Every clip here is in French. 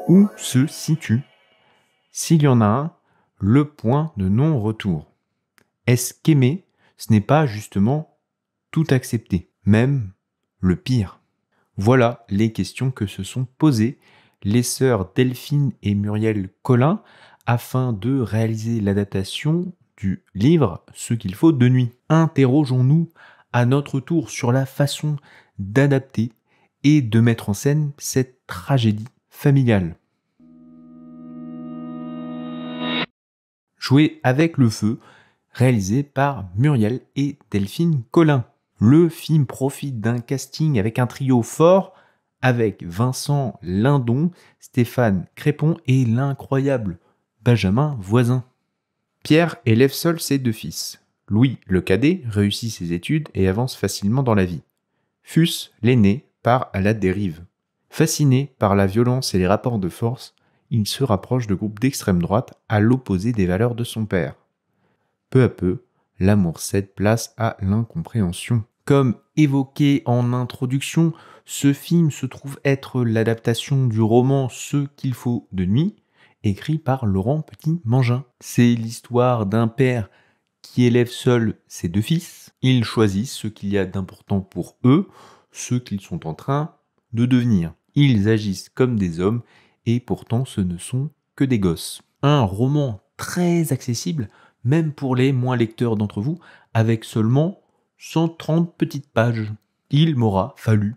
Où se situe, s'il y en a un, le point de non-retour? Est-ce qu'aimer, ce n'est pas justement tout accepter, même le pire? Voilà les questions que se sont posées les sœurs Delphine et Muriel Collin afin de réaliser l'adaptation du livre Ce qu'il faut de nuit. Interrogeons-nous à notre tour sur la façon d'adapter et de mettre en scène cette tragédie familiale. Jouer avec le feu, réalisé par Muriel et Delphine Collin. Le film profite d'un casting avec un trio fort, avec Vincent Lindon, Stéphane Crépon et l'incroyable Benjamin Voisin. Pierre élève seul ses 2 fils. Louis, le cadet, réussit ses études et avance facilement dans la vie. Fus, l'aîné, part à la dérive. Fasciné par la violence et les rapports de force, il se rapproche de groupes d'extrême droite à l'opposé des valeurs de son père. Peu à peu, l'amour cède place à l'incompréhension. Comme évoqué en introduction, ce film se trouve être l'adaptation du roman Ce qu'il faut de nuit, écrit par Laurent Petit-Mangin. C'est l'histoire d'un père qui élève seul ses 2 fils. Ils choisissent ce qu'il y a d'important pour eux, ce qu'ils sont en train de devenir. Ils agissent comme des hommes et pourtant ce ne sont que des gosses. Un roman très accessible, même pour les moins lecteurs d'entre vous, avec seulement 130 petites pages. Il m'aura fallu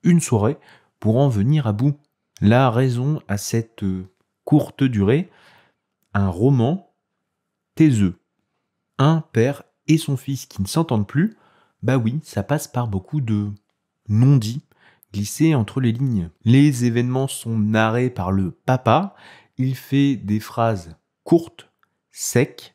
une soirée pour en venir à bout. La raison à cette courte durée, un roman taiseux. Un père et son fils qui ne s'entendent plus, bah oui, ça passe par beaucoup de non-dits glissés entre les lignes. Les événements sont narrés par le papa, il fait des phrases courtes, secs,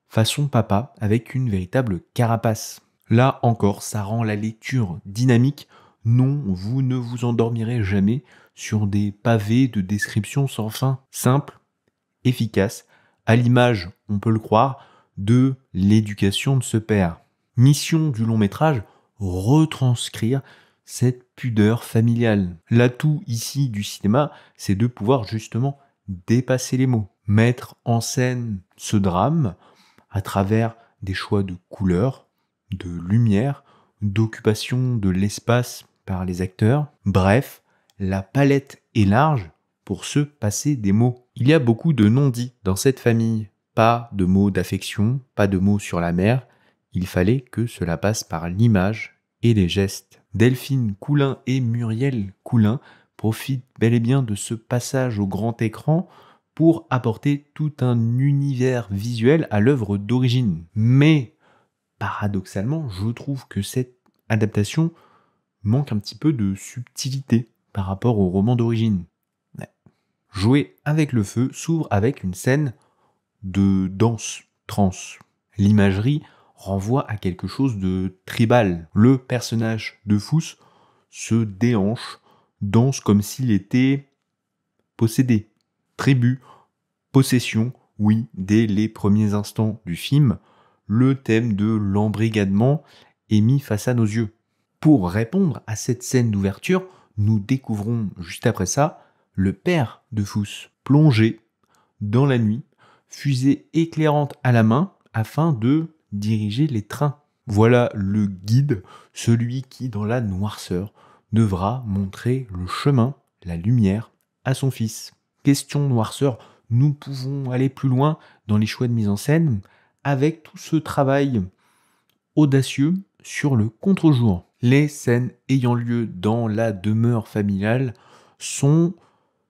façon papa, avec une véritable carapace. Là encore, ça rend la lecture dynamique. Non, vous ne vous endormirez jamais sur des pavés de description sans fin. Simple, efficace, à l'image, on peut le croire, de l'éducation de ce père. Mission du long métrage, retranscrire cette pudeur familiale. L'atout ici du cinéma, c'est de pouvoir justement dépasser les mots, mettre en scène ce drame à travers des choix de couleurs, de lumière, d'occupation de l'espace par les acteurs. Bref, la palette est large pour se passer des mots. Il y a beaucoup de non-dits dans cette famille. Pas de mots d'affection, pas de mots sur la mère. Il fallait que cela passe par l'image et les gestes. Delphine Coulin et Muriel Coulin profitent bel et bien de ce passage au grand écran pour apporter tout un univers visuel à l'œuvre d'origine. Mais, paradoxalement, je trouve que cette adaptation manque un petit peu de subtilité par rapport au roman d'origine. Jouer avec le feu s'ouvre avec une scène de danse, trance. L'imagerie renvoie à quelque chose de tribal. Le personnage de Fous se déhanche, danse comme s'il était possédé. Tribu, possession, oui, dès les premiers instants du film, le thème de l'embrigadement est mis face à nos yeux. Pour répondre à cette scène d'ouverture, nous découvrons juste après ça le père de Fous, plongé dans la nuit, fusée éclairante à la main afin de diriger les trains. Voilà le guide, celui qui, dans la noirceur, devra montrer le chemin, la lumière à son fils. Question noirceur, nous pouvons aller plus loin dans les choix de mise en scène avec tout ce travail audacieux sur le contre-jour. Les scènes ayant lieu dans la demeure familiale sont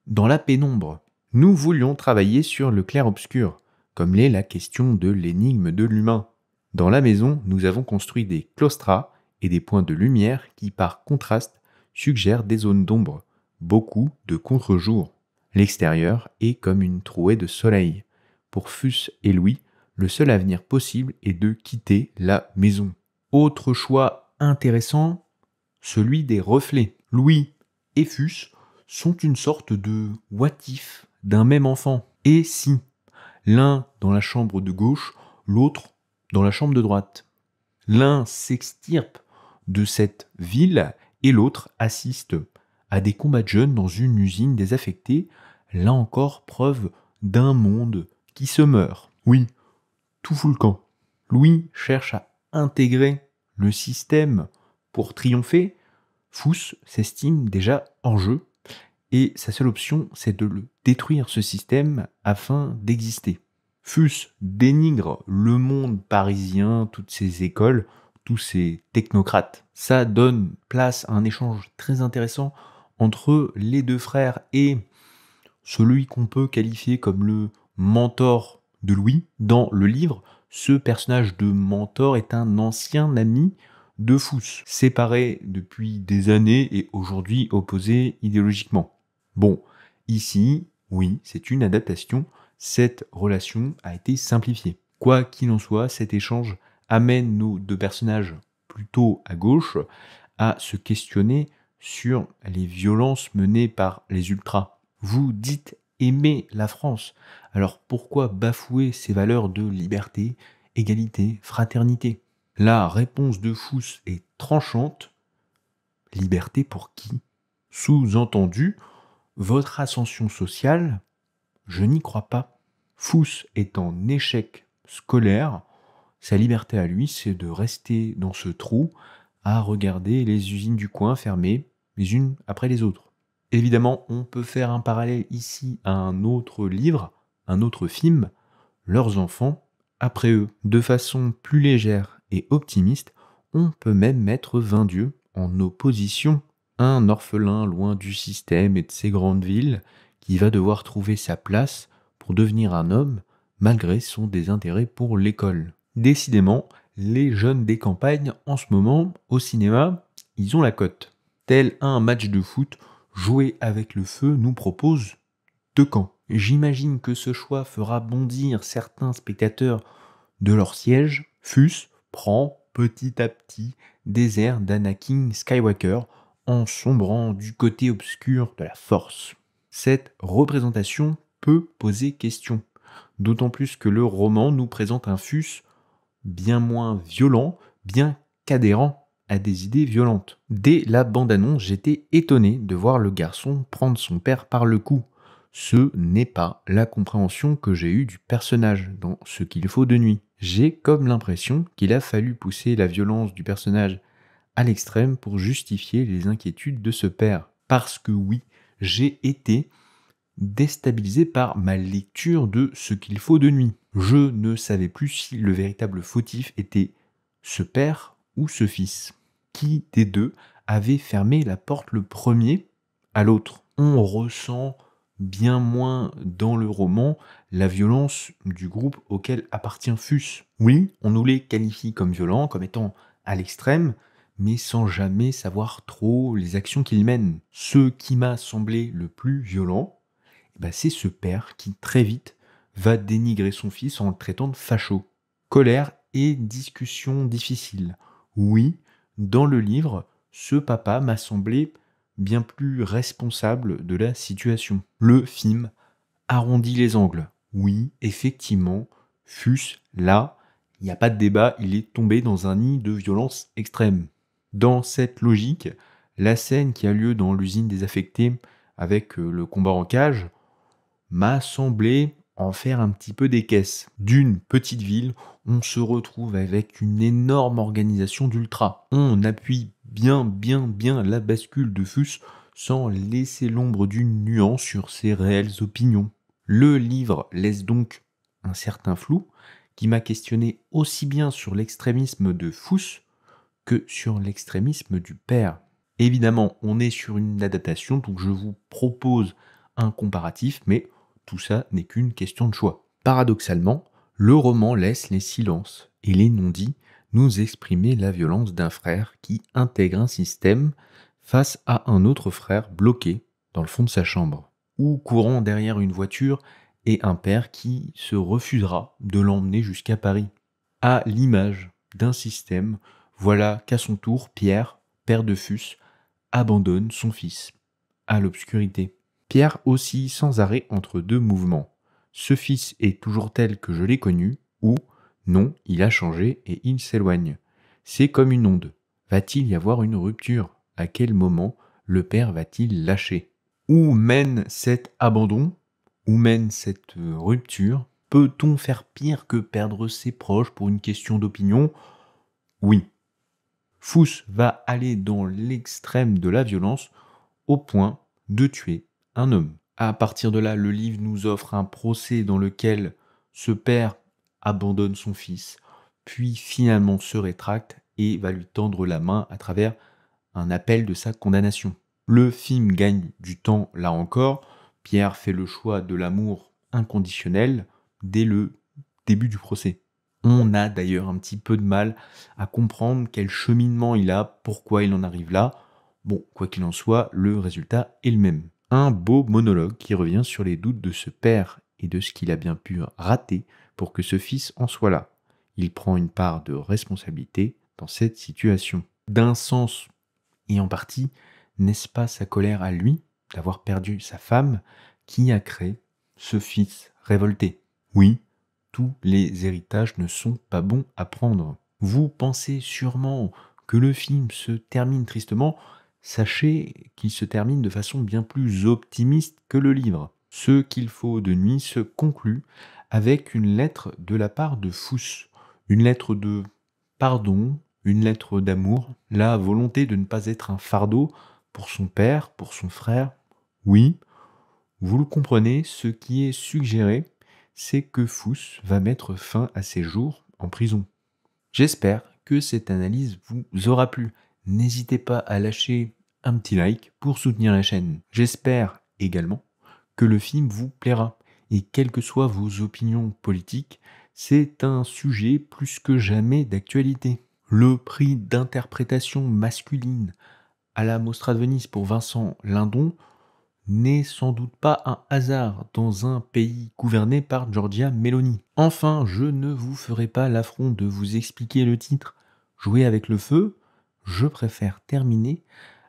dans la pénombre. Nous voulions travailler sur le clair-obscur, comme l'est la question de l'énigme de l'humain. Dans la maison, nous avons construit des claustras et des points de lumière qui, par contraste, suggèrent des zones d'ombre, beaucoup de contre-jour. L'extérieur est comme une trouée de soleil. Pour Fus et Louis, le seul avenir possible est de quitter la maison. Autre choix intéressant, celui des reflets. Louis et Fus sont une sorte de what if d'un même enfant. Et si l'un dans la chambre de gauche, l'autre dans la chambre de droite. L'un s'extirpe de cette ville et l'autre assiste à des combats de jeunes dans une usine désaffectée là encore preuve d'un monde qui se meurt. Oui, tout fout le camp. Louis cherche à intégrer le système pour triompher. Fous s'estime déjà en jeu et sa seule option, c'est de le détruire ce système afin d'exister. Fuss dénigre le monde parisien, toutes ces écoles, tous ces technocrates. Ça donne place à un échange très intéressant entre les deux frères et celui qu'on peut qualifier comme le mentor de Louis. Dans le livre, ce personnage de mentor est un ancien ami de Fuss, séparés depuis des années et aujourd'hui opposés idéologiquement. Bon, ici, oui, c'est une adaptation, cette relation a été simplifiée. Quoi qu'il en soit, cet échange amène nos deux personnages plutôt à gauche à se questionner sur les violences menées par les ultras. Vous dites aimer la France, alors pourquoi bafouer ces valeurs de liberté, égalité, fraternité? La réponse de Fuss est tranchante. Liberté pour qui? Sous-entendu, votre ascension sociale, je n'y crois pas. Fuss est en échec scolaire. Sa liberté à lui, c'est de rester dans ce trou à regarder les usines du coin fermées, les unes après les autres. Évidemment, on peut faire un parallèle ici à un autre livre, un autre film, Leurs enfants après eux. De façon plus légère et optimiste, on peut même mettre 20 dieux en opposition. Un orphelin loin du système et de ses grandes villes qui va devoir trouver sa place pour devenir un homme malgré son désintérêt pour l'école. Décidément, les jeunes des campagnes en ce moment, au cinéma, ils ont la cote. Tel un match de foot, jouer avec le feu nous propose deux camps. J'imagine que ce choix fera bondir certains spectateurs de leur siège. Fuss prend petit à petit des airs d'Anakin Skywalker en sombrant du côté obscur de la Force. Cette représentation peut poser question, d'autant plus que le roman nous présente un Fuss bien moins violent, bien qu'adhérent à des idées violentes. Dès la bande-annonce, j'étais étonné de voir le garçon prendre son père par le cou. Ce n'est pas la compréhension que j'ai eue du personnage dans Ce qu'il faut de nuit. J'ai comme l'impression qu'il a fallu pousser la violence du personnage à l'extrême pour justifier les inquiétudes de ce père. Parce que oui, j'ai été déstabilisé par ma lecture de Ce qu'il faut de nuit. Je ne savais plus si le véritable fautif était ce père ou ce fils. Qui des deux avait fermé la porte le premier à l'autre? On ressent bien moins dans le roman la violence du groupe auquel appartient Fuss. Oui, on nous les qualifie comme violents, comme étant à l'extrême, mais sans jamais savoir trop les actions qu'ils mènent. Ce qui m'a semblé le plus violent, c'est ce père qui très vite va dénigrer son fils en le traitant de facho. Colère et discussion difficile. Oui, dans le livre, ce papa m'a semblé bien plus responsable de la situation. Le film arrondit les angles. Oui, effectivement, Fuss, là, il n'y a pas de débat, il est tombé dans un nid de violence extrême. Dans cette logique, la scène qui a lieu dans l'usine désaffectée avec le combat en cage m'a semblé en faire un petit peu des caisses. D'une petite ville, on se retrouve avec une énorme organisation d'ultra. On appuie bien la bascule de Fuss sans laisser l'ombre d'une nuance sur ses réelles opinions. Le livre laisse donc un certain flou qui m'a questionné aussi bien sur l'extrémisme de Fuss que sur l'extrémisme du père. Évidemment, on est sur une adaptation, donc je vous propose un comparatif, mais tout ça n'est qu'une question de choix. Paradoxalement, le roman laisse les silences et les non-dits nous exprimer la violence d'un frère qui intègre un système face à un autre frère bloqué dans le fond de sa chambre, ou courant derrière une voiture et un père qui se refusera de l'emmener jusqu'à Paris. À l'image d'un système, voilà qu'à son tour, Pierre, père de Fuss, abandonne son fils à l'obscurité. Pierre oscille sans arrêt entre deux mouvements. Ce fils est toujours tel que je l'ai connu, ou non, il a changé et il s'éloigne. C'est comme une onde. Va-t-il y avoir une rupture? À quel moment le père va-t-il lâcher? Où mène cet abandon? Où mène cette rupture? Peut-on faire pire que perdre ses proches pour une question d'opinion? Oui. Fuss va aller dans l'extrême de la violence au point de tuer un homme. À partir de là, le livre nous offre un procès dans lequel ce père abandonne son fils, puis finalement se rétracte et va lui tendre la main à travers un appel de sa condamnation. Le film gagne du temps là encore. Pierre fait le choix de l'amour inconditionnel dès le début du procès. On a d'ailleurs un petit peu de mal à comprendre quel cheminement il a, pourquoi il en arrive là. Bon, quoi qu'il en soit, le résultat est le même. Un beau monologue qui revient sur les doutes de ce père et de ce qu'il a bien pu rater pour que ce fils en soit là. Il prend une part de responsabilité dans cette situation. D'un sens, et en partie, n'est-ce pas sa colère à lui d'avoir perdu sa femme qui a créé ce fils révolté? Oui, tous les héritages ne sont pas bons à prendre. Vous pensez sûrement que le film se termine tristement, sachez qu'il se termine de façon bien plus optimiste que le livre. Ce qu'il faut de nuit se conclut avec une lettre de la part de Fuss, une lettre de pardon, une lettre d'amour, la volonté de ne pas être un fardeau pour son père, pour son frère. Oui, vous le comprenez, ce qui est suggéré, c'est que Fuss va mettre fin à ses jours en prison. J'espère que cette analyse vous aura plu. N'hésitez pas à lâcher un petit like pour soutenir la chaîne. J'espère également que le film vous plaira. Et quelles que soient vos opinions politiques, c'est un sujet plus que jamais d'actualité. Le prix d'interprétation masculine à la Mostra de Venise pour Vincent Lindon n'est sans doute pas un hasard dans un pays gouverné par Giorgia Meloni. Enfin, je ne vous ferai pas l'affront de vous expliquer le titre Jouer avec le feu. Je préfère terminer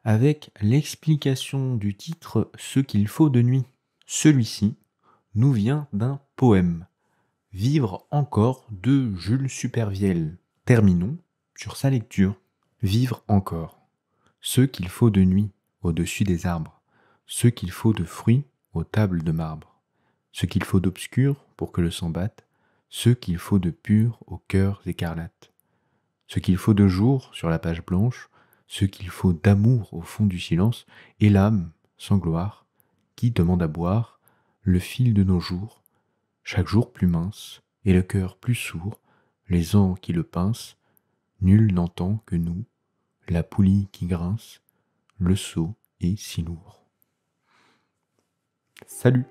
avec l'explication du titre Ce qu'il faut de nuit. Celui-ci nous vient d'un poème, Vivre encore de Jules Supervielle. Terminons sur sa lecture. Vivre encore. Ce qu'il faut de nuit au-dessus des arbres. Ce qu'il faut de fruits aux tables de marbre. Ce qu'il faut d'obscur pour que le sang batte. Ce qu'il faut de pur aux cœurs écarlates. Ce qu'il faut de jour sur la page blanche. Ce qu'il faut d'amour au fond du silence. Et l'âme, sans gloire, qui demande à boire le fil de nos jours, chaque jour plus mince, et le cœur plus sourd, les ans qui le pincent, nul n'entend que nous, la poulie qui grince, le seau est si lourd. Salut!